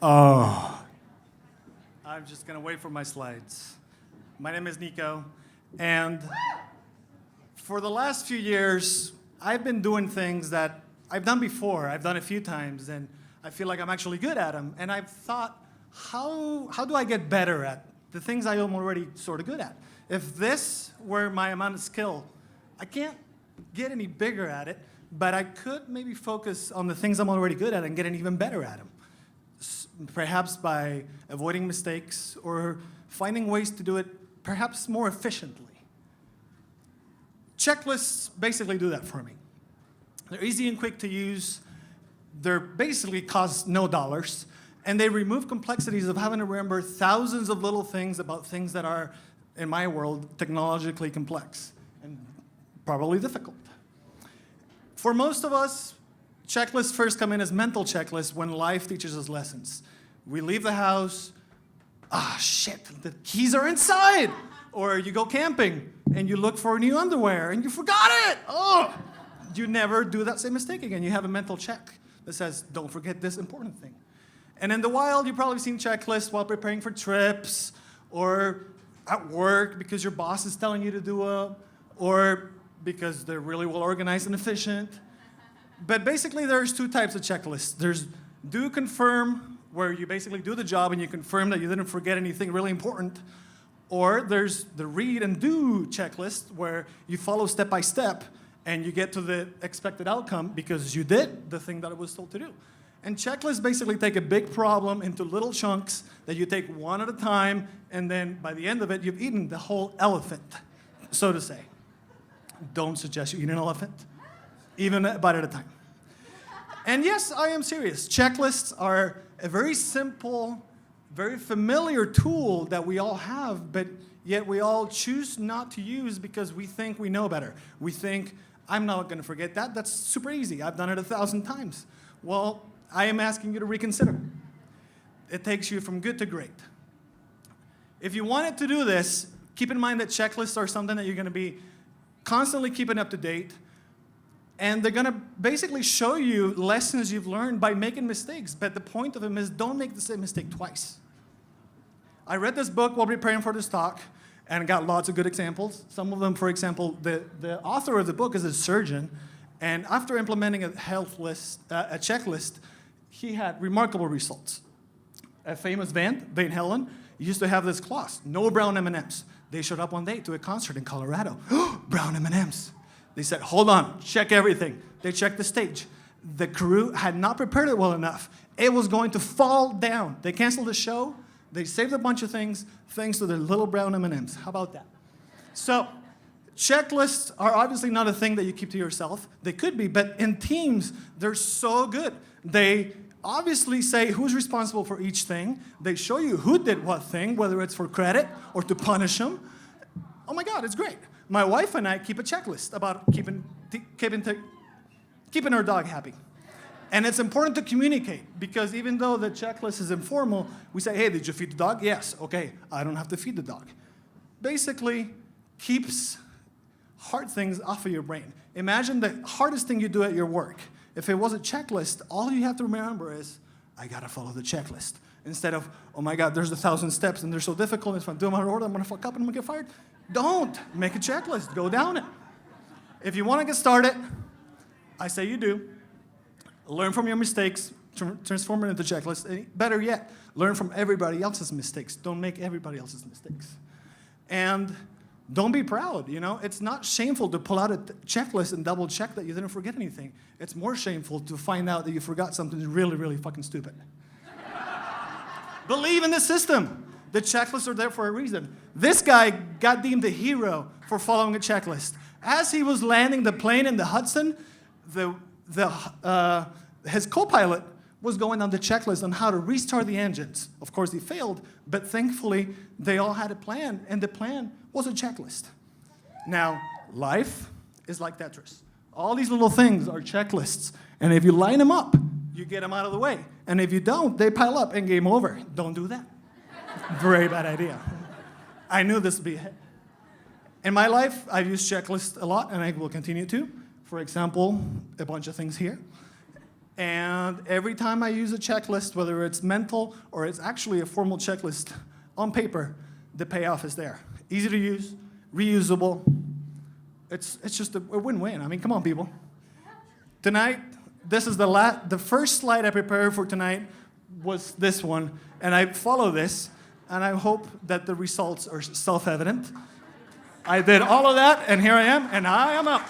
Oh, I'm just going to wait for my slides. My name is Nico, and for the last few years, I've been doing things that I've done before. I've done a few times, and I feel like I'm actually good at them. And I've thought, how do I get better at the things I am already sort of good at? If this were my amount of skill, I can't get any bigger at it, but I could maybe focus on the things I'm already good at and get even better at them. Perhaps by avoiding mistakes or finding ways to do it perhaps more efficiently. Checklists basically do that for me. They're easy and quick to use. They're basically cost no dollars, and they remove complexities of having to remember thousands of little things about things that are, in my world, technologically complex and probably difficult. For most of us, checklists first come in as mental checklists when life teaches us lessons. We leave the house, shit, the keys are inside. Or you go camping and you look for new underwear and you forgot it. Oh, you never do that same mistake again. You have a mental check that says, don't forget this important thing. And in the wild, you've probably seen checklists while preparing for trips or at work because your boss is telling you to do it, or because they're really well organized and efficient. But basically, there's two types of checklists. There's do confirm, where you basically do the job and you confirm that you didn't forget anything really important. Or there's the read and do checklist, where you follow step by step and you get to the expected outcome because you did the thing that it was told to do. And checklists basically take a big problem into little chunks that you take one at a time, and then by the end of it, you've eaten the whole elephant, so to say. Don't suggest you eat an elephant, even a bite at a time. And yes, I am serious. Checklists are a very simple, very familiar tool that we all have, but yet we all choose not to use because we think we know better. We think, I'm not going to forget that. That's super easy. I've done it 1,000 times. Well, I am asking you to reconsider. It takes you from good to great. If you wanted to do this, keep in mind that checklists are something that you're going to be constantly keeping up to date. And they're going to basically show you lessons you've learned by making mistakes. But the point of them is don't make the same mistake twice. I read this book while preparing for this talk and got lots of good examples. Some of them, for example, the author of the book is a surgeon. And after implementing a checklist, he had remarkable results. A famous band, Van Halen, used to have this clause, no brown M&Ms. They showed up one day to a concert in Colorado. Brown M&Ms. They said, hold on, check everything. They checked the stage. The crew had not prepared it well enough. It was going to fall down. They canceled the show. They saved a bunch of things thanks to their little brown M&Ms. How about that? So checklists are obviously not a thing that you keep to yourself. They could be, but in teams, they're so good. They obviously say who's responsible for each thing. They show you who did what thing, whether it's for credit or to punish them. Oh my God, it's great. My wife and I keep a checklist about keeping our dog happy. And it's important to communicate because even though the checklist is informal, we say, hey, did you feed the dog? Yes. Okay, I don't have to feed the dog. Basically, keeps hard things off of your brain. Imagine the hardest thing you do at your work. If it was a checklist, all you have to remember is, I gotta follow the checklist. Instead of, oh my God, there's 1,000 steps and they're so difficult, if I'm doing my order, I'm gonna fuck up and I'm gonna get fired. Don't make a checklist, go down it. If you wanna get started, I say you do. Learn from your mistakes, transform it into a checklist. And better yet, learn from everybody else's mistakes. Don't make everybody else's mistakes. And don't be proud, you know? It's not shameful to pull out a checklist and double check that you didn't forget anything. It's more shameful to find out that you forgot something really, really fucking stupid. Believe in the system. The checklists are there for a reason. This guy got deemed a hero for following a checklist. As he was landing the plane in the Hudson, his co-pilot was going on the checklist on how to restart the engines. Of course, he failed, but thankfully, they all had a plan, and the plan was a checklist. Now, life is like Tetris. All these little things are checklists, and if you line them up, you get them out of the way. And if you don't, they pile up and game over. Don't do that. Very bad idea. I knew this would be a hit. In my life, I've used checklists a lot, and I will continue to. For example, a bunch of things here. And every time I use a checklist, whether it's mental or it's actually a formal checklist on paper, the payoff is there. Easy to use, reusable. It's just a win-win. I mean, come on, people. Tonight, this is the first slide I prepared for tonight was this one, and I follow this, and I hope that the results are self-evident. I did all of that, and here I am, and I am up.